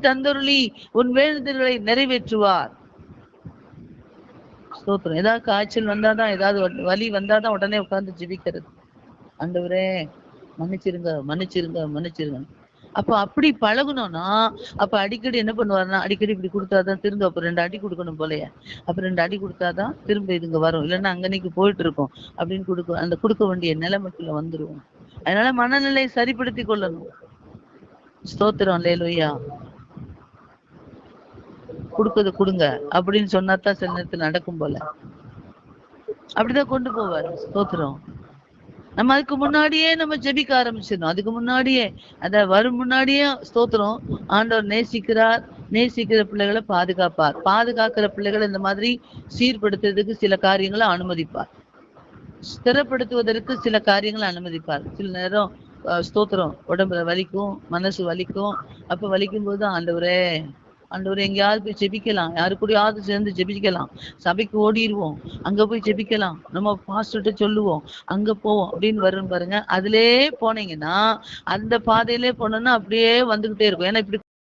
தந்தருளி உன் வேண்டுதல்களை நிறைவேற்றுவார். ஸ்தோத்திரம். ஏதாவது காய்ச்சல் வந்தாதான், ஏதாவது வலி வந்தாதான் உடனே உட்கார்ந்து ஜெபிக்கிறது. ஆண்டவரே மன்னிச்சிருங்க மன்னிச்சிருங்க மன்னிச்சிருங்க. அப்ப அப்படி பழகணும்னா, அப்ப அடிக்கடி என்ன பண்ணுவாருன்னா, அடிக்கடி இப்படி கொடுத்தாதான் திரும்ப அப்ப 2 அடி கொடுக்கணும் போலயே. அப்ப 2 அடி கொடுத்தாதான் திரும்ப இதுங்க வரும். இல்லைன்னா அங்கன்னைக்கு போயிட்டு இருக்கும் அப்படின்னு அந்த கொடுக்க வேண்டிய நிலைமைக்குள்ள வந்துருவோம். அதனால மனநிலையை சரிப்படுத்தி கொள்ளணும். ஸ்தோத்திரம். அல்லேலூயா. கொடுக்கறது கொடுங்க அப்படின்னு சொன்னாதான் சில நேரத்தில் நடக்கும் போல. அப்படிதான் கொண்டு போவார். ஸ்தோத்திரம். நம்ம அதுக்கு முன்னாடியே நம்ம ஜெபிக்க ஆரம்பிச்சிடணும். அதுக்கு முன்னாடியே வரும் முன்னாடியே ஸ்தோத்திரம். ஆண்டவர் நேசிக்கிறார், நேசிக்கிற பிள்ளைகளை பாதுகாப்பார். பாதுகாக்கிற பிள்ளைகளை இந்த மாதிரி சீர்படுத்துறதுக்கு சில காரியங்களை அனுமதிப்பார். ஸ்திரப்படுத்துவதற்கு சில காரியங்களை அனுமதிப்பார். சில நேரம் ஸ்தோத்திரம் உடம்புல வலிக்கும், மனசு வலிக்கும். அப்ப வலிக்கும் போது ஆண்டவரே ஆண்டவரே எங்கேயாவது போய் ஜெபிக்கலாம், யாரு கூடயாவது சேர்ந்து ஜெபிக்கலாம், சபைக்கு ஓடிடுவோம், அங்க போய் ஜெபிக்கலாம், நம்ம பாஸ்டர்கிட்ட சொல்லுவோம், அங்க போவோம் அப்படின்னு வரும் பாருங்க. அதுலயே போனீங்கன்னா, அந்த பாதையிலே போனோம்னா அப்படியே வந்துகிட்டே இருக்கும். ஏன்னா இப்படி